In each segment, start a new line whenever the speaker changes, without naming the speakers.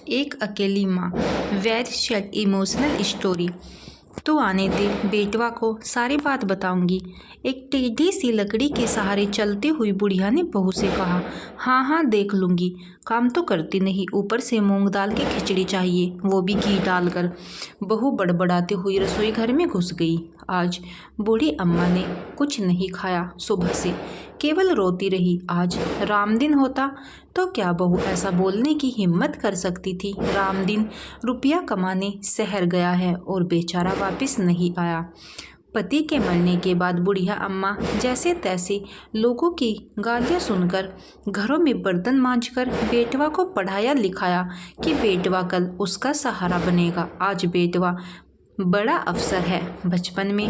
एक अकेली माँ। Very sad emotional story. तो आने दे, बेटवा को सारी बात बताऊंगी। एक टेढ़ी सी लकड़ी के सहारे चलती हुई बुढ़िया ने बहू से कहा। हाँ हाँ देख लूंगी, काम तो करती नहीं, ऊपर से मूंग दाल की खिचड़ी चाहिए, वो भी घी डालकर। बहू बड़बड़ाती हुई रसोई घर में घुस गई। आज बूढ़ी अम्मा ने कुछ नहीं खाया सुबह से, केवल रोती रही। आज राम दिन होता तो क्या बहू ऐसा बोलने की हिम्मत कर सकती थी। राम दिन रुपया कमाने शहर गया है और बेचारा वापस नहीं आया। पति के मरने के बाद बुढ़िया अम्मा जैसे तैसे लोगों की गालियां सुनकर घरों में बर्तन मांजकर बेटवा को पढ़ाया लिखाया कि बेटवा कल उसका सहारा बनेगा। आज बेटवा बड़ा अफसर है। बचपन में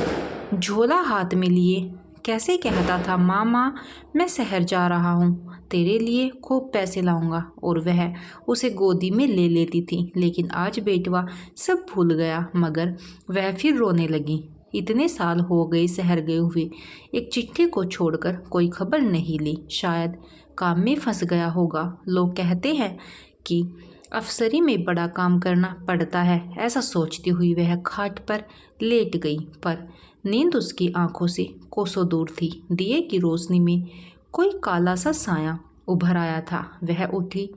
झोला हाथ में लिए कैसे कहता था, माँ माँ मैं शहर जा रहा हूँ, तेरे लिए खूब पैसे लाऊंगा, और वह उसे गोदी में ले लेती थी। लेकिन आज बेटवा सब भूल गया। मगर वह फिर रोने लगी। इतने साल हो गए शहर गए हुए, एक चिट्ठी को छोड़कर कोई खबर नहीं ली। शायद काम में फंस गया होगा। लोग कहते हैं कि अफसरी में बड़ा काम करना पड़ता है। ऐसा सोचती हुई वह खाट पर लेट गई, पर नींद उसकी आंखों से कोसों दूर थी। दिए की रोशनी में कोई काला सा साया उभर आया था। वह उठी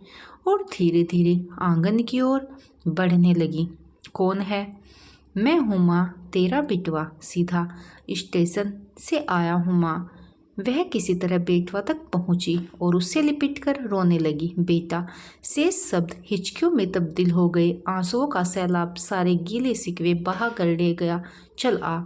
और धीरे धीरे आंगन की ओर बढ़ने लगी। कौन है? मैं हूँ माँ, तेरा बिटवा, सीधा स्टेशन से आया हूँ माँ। वह किसी तरह बेटवा तक पहुंची और उससे लिपटकर रोने लगी। बेटा, शेष शब्द हिचकियों में तब्दील हो गए। आंसुओं का सैलाब सारे गीले सिकवे बहा कर ले गया। चल आ,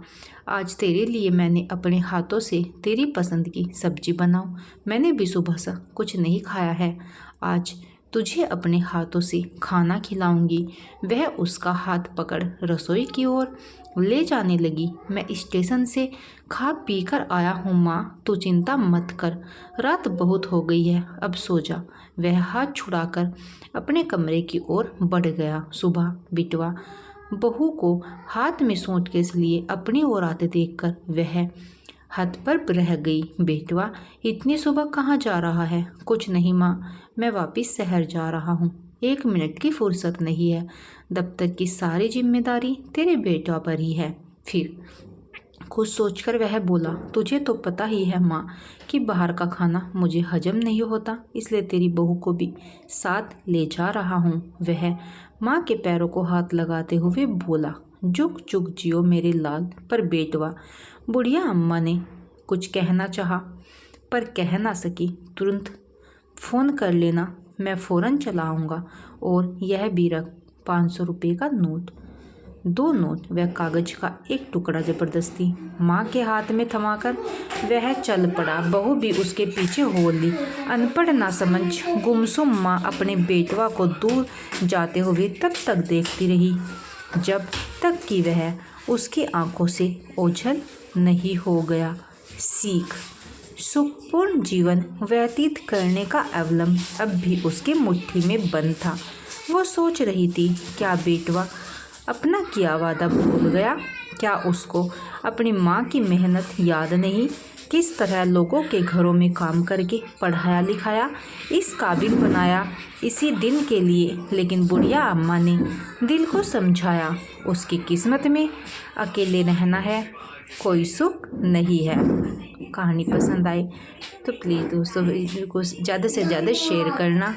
आज तेरे लिए मैंने अपने हाथों से तेरी पसंद की सब्जी बनाऊं। मैंने भी सुबह से कुछ नहीं खाया है, आज तुझे अपने हाथों से खाना खिलाऊंगी। वह उसका हाथ पकड़ रसोई की ओर ले जाने लगी। मैं स्टेशन से खा पी कर आया हूँ माँ, तू चिंता मत कर। रात बहुत हो गई है, अब सो जा। वह हाथ छुड़ाकर अपने कमरे की ओर बढ़ गया। सुबह बिटवा बहू को हाथ में सूटकेस लिए अपनी ओर आते देखकर वह हद पर रह गई। बेटवा, इतनी सुबह कहाँ जा रहा है? कुछ नहीं माँ, मैं वापस शहर जा रहा हूँ। 1 मिनट की फुर्सत नहीं है। दफ्तर की सारी जिम्मेदारी तेरे बेटा पर ही है। फिर कुछ सोचकर वह बोला, तुझे तो पता ही है माँ कि बाहर का खाना मुझे हजम नहीं होता, इसलिए तेरी बहू को भी साथ ले जा रहा हूँ। वह माँ के पैरों को हाथ लगाते हुए बोला, जुग जुग जियो मेरे लाल। पर बेटवा, बुढ़िया अम्मा ने कुछ कहना चाहा पर कह ना सकी। तुरंत फ़ोन कर लेना, मैं फ़ौरन चला आऊँगा। और यह भी रख 500 रुपये का नोट। 2 नोट व कागज का एक टुकड़ा जबरदस्ती माँ के हाथ में थमाकर वह चल पड़ा। बहू भी उसके पीछे हो ली। अनपढ़ ना समझ गुमसुम माँ अपने बेटवा को दूर जाते हुए तब तक देखती रही जब तक कि वह उसकी आंखों से ओझल नहीं हो गया। सीख, सुखपूर्ण जीवन व्यतीत करने का अवलंब अब भी उसके मुट्ठी में बंद था। वो सोच रही थी, क्या बेटवा अपना किया वादा भूल गया? क्या उसको अपनी माँ की मेहनत याद नहीं? किस तरह लोगों के घरों में काम करके पढ़ाया लिखाया, इस काबिल बनाया इसी दिन के लिए। लेकिन बुढ़िया अम्मा ने दिल को समझाया, उसकी किस्मत में अकेले रहना है, कोई सुख नहीं है। कहानी पसंद आए तो प्लीज़ दोस्तों इसको ज़्यादा से ज़्यादा शेयर करना।